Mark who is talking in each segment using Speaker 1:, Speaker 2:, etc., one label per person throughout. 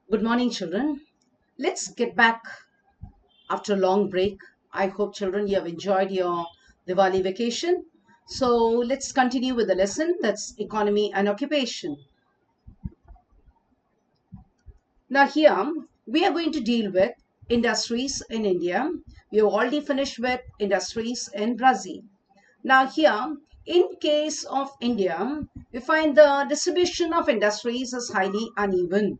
Speaker 1: Good morning, children. Let's get back after a long break. I hope, children, you have enjoyed your Diwali vacation. So let's continue with the lesson that's economy and occupation. Now, here we are going to deal with industries in India. We have already finished with industries in Brazil. Now, here in case of India, we find the distribution of industries is highly uneven,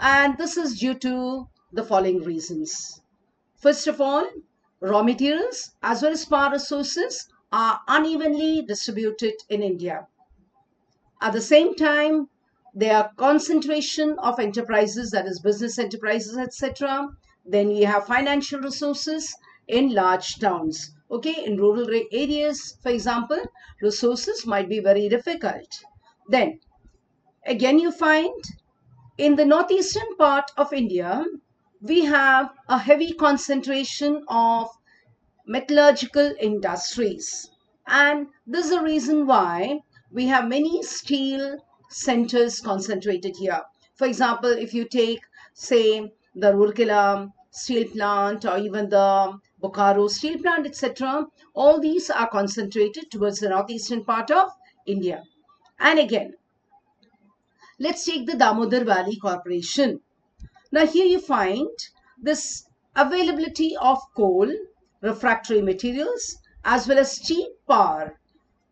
Speaker 1: and this is due to the following reasons. First of all, raw materials as well as power resources are unevenly distributed in India. At the same time, there are concentration of enterprises, that is business enterprises, etc. Then we have financial resources in large towns. Okay, in rural areas, for example, resources might be very difficult. Then again, you find in the northeastern part of India, we have a heavy concentration of metallurgical industries. And this is the reason why we have many steel centers concentrated here. For example, if you take, say, the Rourkela steel plant or even the Bokaro steel plant, etc., all these are concentrated towards the northeastern part of India. And again, let's take the Damodar Valley Corporation. Now here you find this availability of coal, refractory materials, as well as cheap power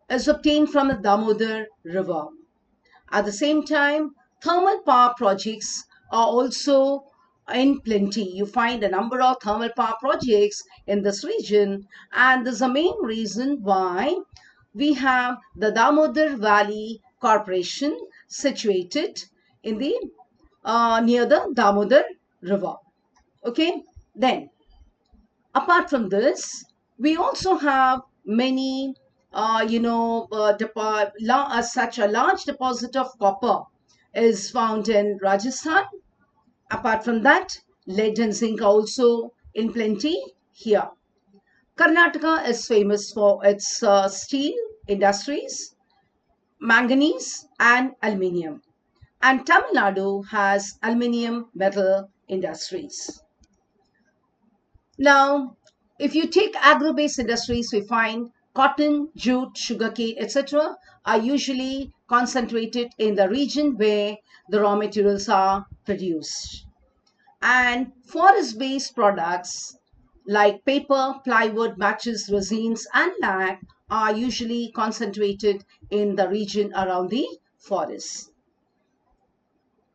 Speaker 1: is obtained from the Damodar River. At the same time, thermal power projects are also in plenty. You find a number of thermal power projects in this region, and this is the main reason why we have the Damodar Valley Corporation situated in the near the Damodar River. Okay, then apart from this, we also have many, such a large deposit of copper is found in Rajasthan. Apart from that, lead and zinc are also in plenty here. Karnataka is famous for its steel industries, manganese, and aluminium. And Tamil Nadu has aluminium metal industries. Now, if you take agro-based industries, we find cotton, jute, sugarcane, etc. are usually concentrated in the region where the raw materials are produced. And forest-based products like paper, plywood, matches, resins, and lac are usually concentrated in the region around the forest.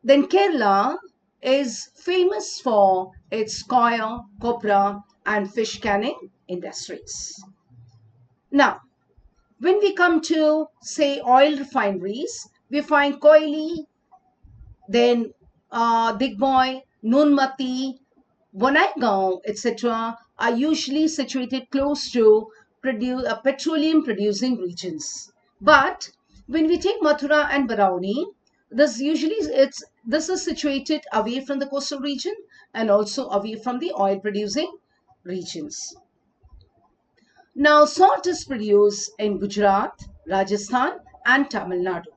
Speaker 1: Then Kerala is famous for its coir, copra, and fish canning industries. Now, when we come to, say, oil refineries, we find Koili, then Digboy, Nunmati, Bonaigaon, etc. are usually situated close to petroleum producing regions. But when we take Mathura and Barauni, this is situated away from the coastal region and also away from the oil producing regions. Now, salt is produced in Gujarat, Rajasthan, and Tamil Nadu.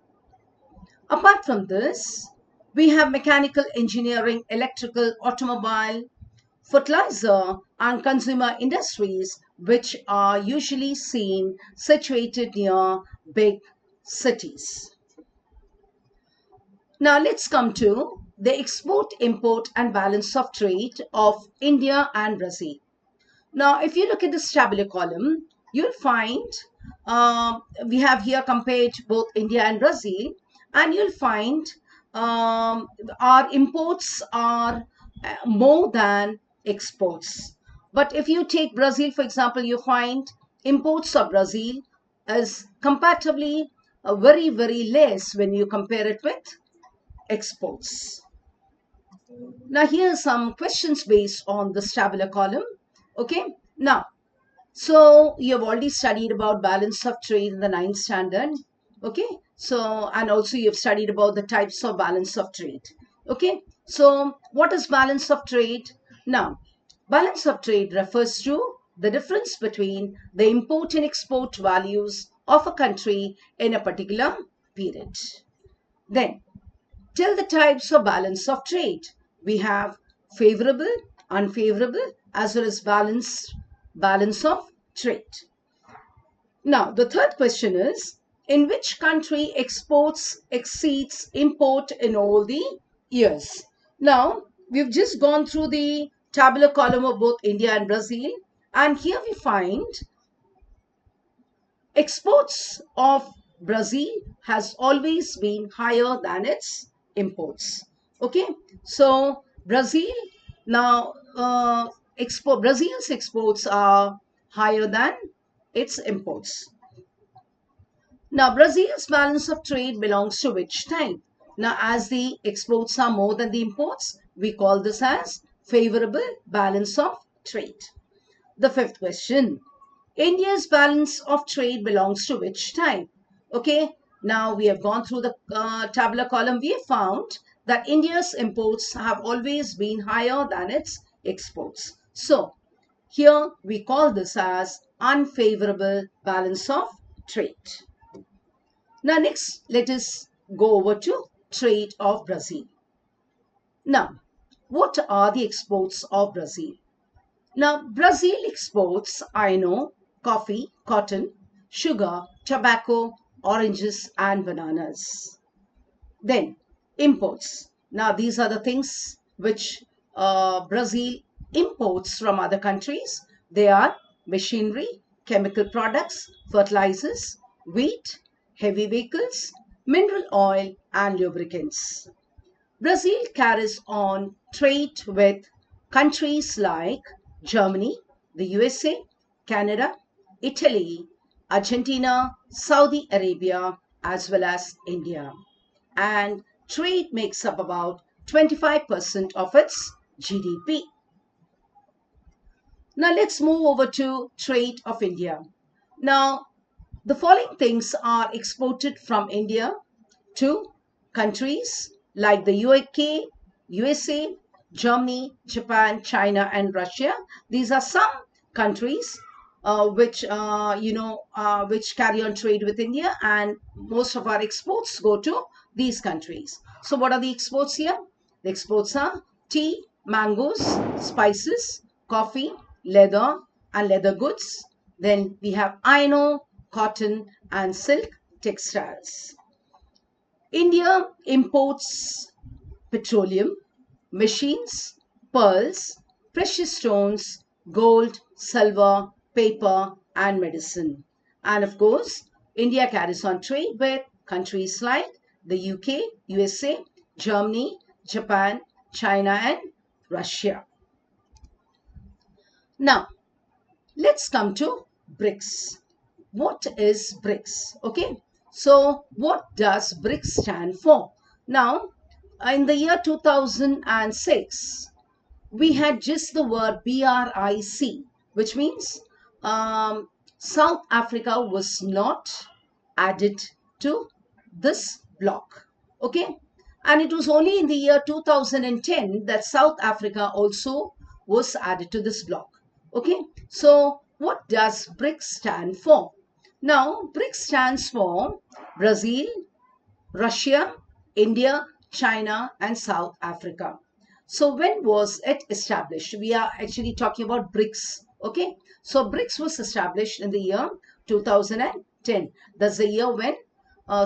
Speaker 1: Apart from this, we have mechanical engineering, electrical, automobile, fertilizer, and consumer industries, which are usually seen situated near big cities. Now let's come to the export, import, and balance of trade of India and Brazil. Now, if you look at this tabular column, you'll find we have here compared both India and Brazil, and you'll find our imports are more than exports. But if you take Brazil, for example, you find imports of Brazil is comparatively very, very less when you compare it with exports. Now, here are some questions based on this tabular column. Okay, now, so you have already studied about balance of trade in the 9th standard. Okay, so, and also you have studied about the types of balance of trade. Okay, so what is balance of trade? Now, balance of trade refers to the difference between the import and export values of a country in a particular period. Then, tell the types of balance of trade. we have favorable, unfavorable, as well as balance of trade. Now, the third question is, in which country exports exceeds import in all the years? Now, we've just gone through the tabular column of both India and Brazil, and here we find exports of Brazil has always been higher than its imports. Okay, so Brazil now Brazil's exports are higher than its imports. Now, Brazil's balance of trade belongs to which type? Now, as the exports are more than the imports, we call this as favorable balance of trade. The fifth question, India's balance of trade belongs to which type? Okay, now we have gone through the tabular column. We have found that India's imports have always been higher than its exports. So, here we call this as unfavorable balance of trade. Now, next, let us go over to trade of Brazil. Now, what are the exports of Brazil? Now, Brazil exports iron ore, coffee, cotton, sugar, tobacco, oranges, and bananas. Then, imports. Now, these are the things which Brazil imports from other countries. They are machinery, chemical products, fertilizers, wheat, heavy vehicles, mineral oil, and lubricants. Brazil carries on trade with countries like Germany, the USA, Canada, Italy, Argentina, Saudi Arabia, as well as India. And trade makes up about 25% of its GDP. Now let's move over to trade of India. Now, the following things are exported from India to countries like the UK, USA, Germany, Japan, China, and Russia. These are some countries which which carry on trade with India, and most of our exports go to these countries. So, what are the exports here? The exports are tea, mangoes, spices, coffee, leather, and leather goods. Then we have iron ore, cotton, and silk textiles. India imports petroleum, machines, pearls, precious stones, gold, silver, paper, and medicine. And of course, India carries on trade with countries like the UK, USA, Germany, Japan, China, and Russia. Now, let's come to BRICS. What is BRICS? Okay, so what does BRICS stand for? Now, in the year 2006, we had just the word BRIC, which means South Africa was not added to this bloc. Okay, and it was only in the year 2010 that South Africa also was added to this bloc. Okay, so what does BRICS stand for? Now, BRICS stands for Brazil, Russia, India, China, and South Africa. So when was it established? We are actually talking about BRICS. Okay, so BRICS was established in the year 2010. That's the year when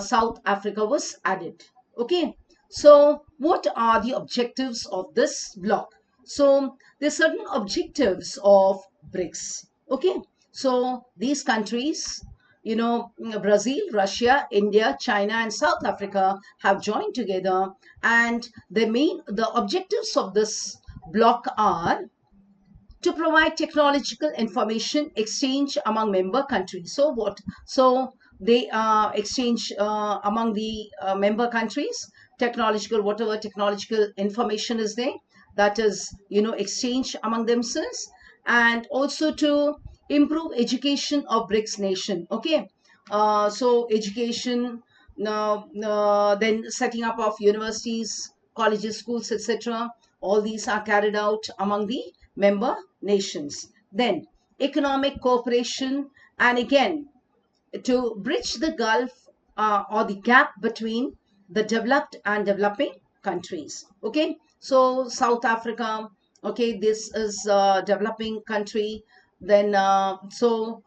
Speaker 1: South Africa was added. Okay, so what are the objectives of this bloc? So there's certain objectives of BRICS. Okay, so these countries, Brazil, Russia, India, China, and South Africa have joined together, and the objectives of this bloc are to provide technological information exchange among member countries. So what? So they exchange among the member countries whatever technological information is there, that is exchange among themselves, and also to improve education of BRICS nation. Okay, so education, then setting up of universities, colleges, schools, etc. All these are carried out among the member nations. Then economic cooperation, and again to bridge the gulf or the gap between the developed and developing countries. Okay, so South Africa, okay, this is a developing country. Then the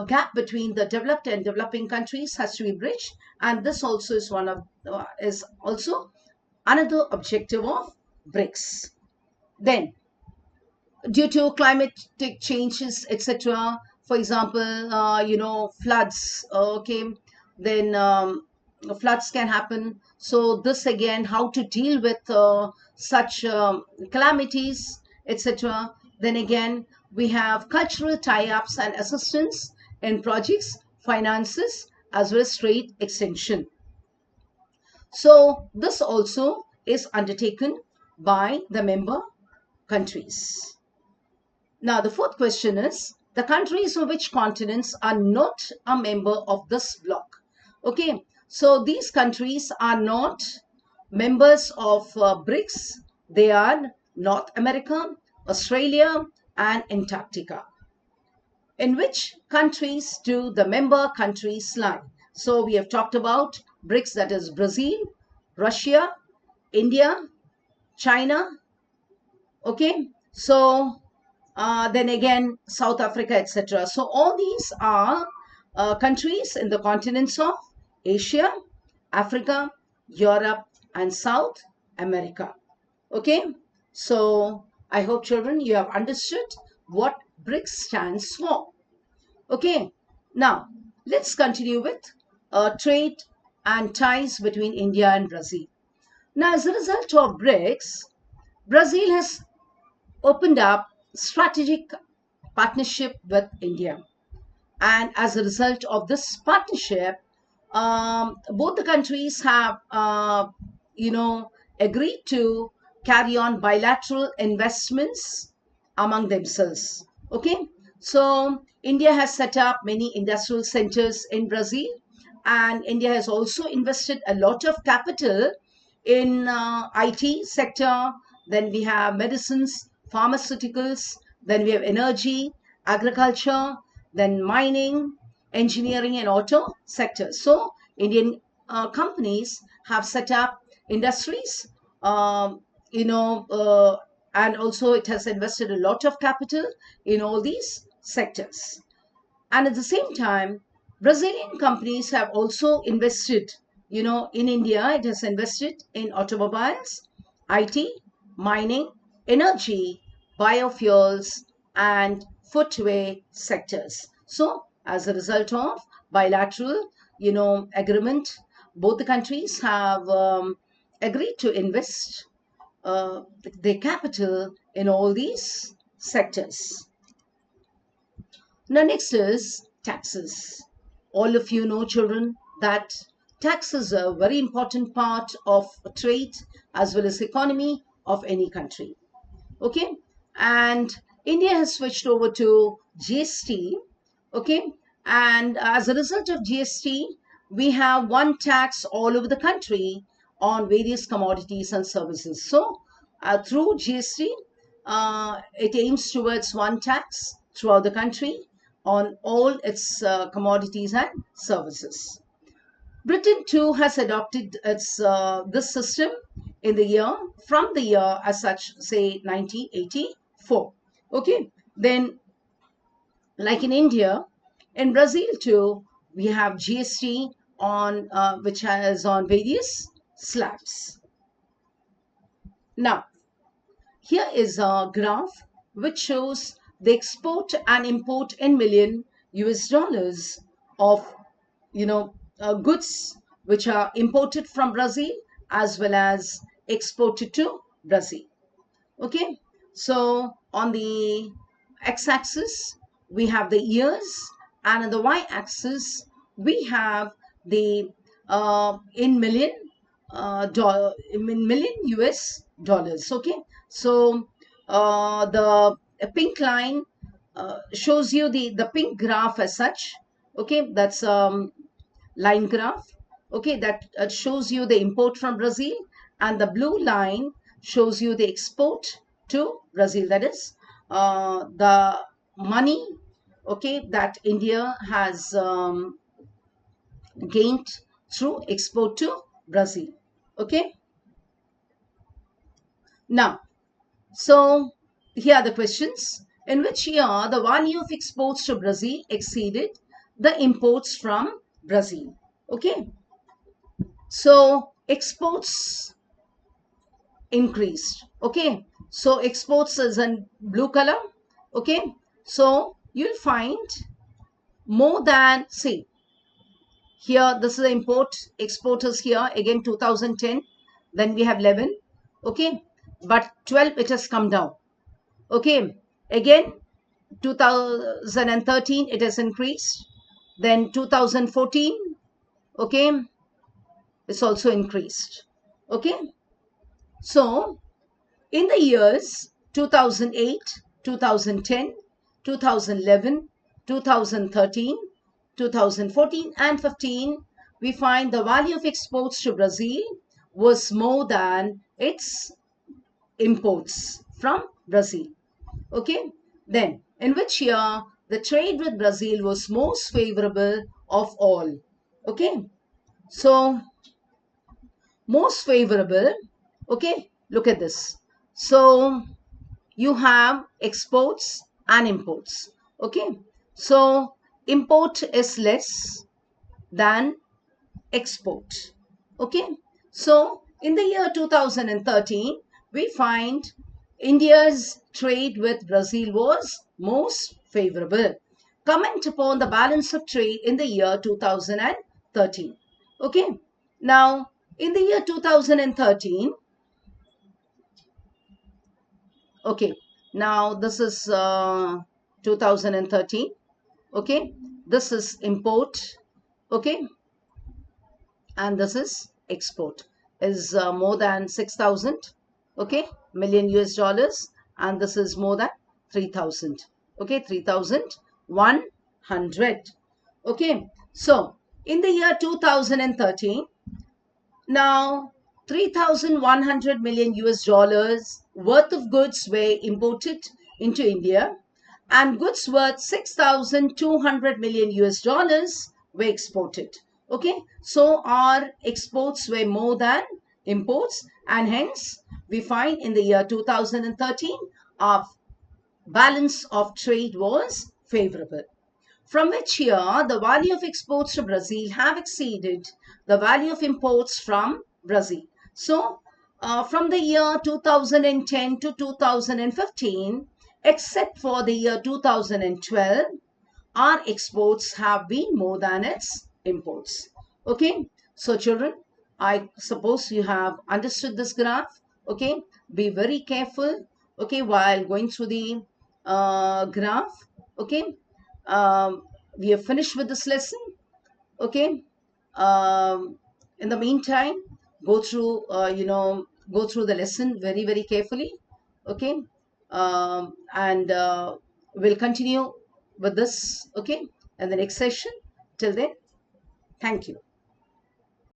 Speaker 1: gap between the developed and developing countries has to be bridged, and this also is one of is also another objective of BRICS. Then, due to climatic changes, etc., for example, floods, okay, then floods can happen. So this again, how to deal with such calamities, etc. Then again, we have cultural tie-ups and assistance in projects, finances, as well as trade extension. So this also is undertaken by the member countries. Now, the fourth question is the countries of which continents are not a member of this bloc. Okay, so these countries are not members of BRICS. They are North America, Australia, and Antarctica. In which countries do the member countries lie? So we have talked about BRICS, that is Brazil, Russia, India, China. Okay, so then again South Africa, etc. So all these are countries in the continents of Asia, Africa, Europe, and South America. Okay, so I hope children you have understood what BRICS stands for. Okay, now let's continue with trade and ties between India and Brazil. Now, as a result of BRICS, Brazil has opened up strategic partnership with India. And as a result of this partnership, both the countries have, agreed to carry on bilateral investments among themselves. Okay, so India has set up many industrial centers in Brazil, and India has also invested a lot of capital in IT sector. Then we have medicines, pharmaceuticals, then we have energy, agriculture, then mining, engineering, and auto sectors. So Indian companies have set up industries, you know, and also it has invested a lot of capital in all these sectors. And at the same time, Brazilian companies have also invested, in India, it has invested in automobiles, IT, mining, energy, biofuels, and footwear sectors. So, as a result of bilateral, agreement, both the countries have agreed to invest their capital in all these sectors. Now, next is taxes. All of you know, children, that taxes are a very important part of trade as well as economy of any country. Okay, and India has switched over to GST. Okay, and as a result of GST, we have one tax all over the country on various commodities and services. So, through GST, it aims towards one tax throughout the country on all its commodities and services. Britain too has adopted its this system in the year from the year as such, say 1984. Okay, then like in India, in Brazil too, we have GST on which has on various slabs. Now, here is a graph which shows the export and import in million US dollars of goods which are imported from Brazil as well as exported to Brazil. Okay, so on the x-axis we have the years, and on the y-axis we have the in million in million US dollars. Okay, so the pink line shows you the pink graph as such. Okay, that's line graph. Okay, that shows you the import from Brazil, and the blue line shows you the export to Brazil. That is the money, okay, that India has gained through export to Brazil. Okay. Now, so here are the questions. In which year the value of exports to Brazil exceeded the imports from Brazil? Okay. So exports increased. Okay. So exports is in blue color. Okay. So you'll find more than, see, here this is the import, exporters here again 2010, then we have 11. Okay. But 12 it has come down. Okay. Again 2013 it has increased, then 2014, okay, it's also increased. Okay. So in the years 2008, 2010, 2011, 2013, 2014 and 15, we find the value of exports to Brazil was more than its imports from Brazil. Okay. Then, in which year the trade with Brazil was most favorable of all? Okay. So, most favorable. Okay. Look at this. So, you have exports and imports. Okay. So, import is less than export. Okay. So, in the year 2013, we find India's trade with Brazil was most favorable. Comment upon the balance of trade in the year 2013. Okay. Now, in the year 2013, okay. Now, this is 2013. Okay. This is import. Okay. And this is export, is more than 6,000, okay, million US dollars, and this is more than 3,000, okay, 3,100. Okay. So in the year 2013, now 3,100 million US dollars worth of goods were imported into India, and goods worth 6,200 million US dollars were exported. Okay. So our exports were more than imports, and hence we find in the year 2013 our balance of trade was favorable. From which year the value of exports to Brazil have exceeded the value of imports from Brazil. So, from the year 2010 to 2015, except for the year 2012, our exports have been more than its imports. Okay. So, children, I suppose you have understood this graph. Okay. Be very careful. Okay. While going through the graph. Okay. um, we have finished with this lesson. Okay. In the meantime, go through go through the lesson very, very carefully. Okay. And we'll continue with this, okay, in the next session. Till then, thank you.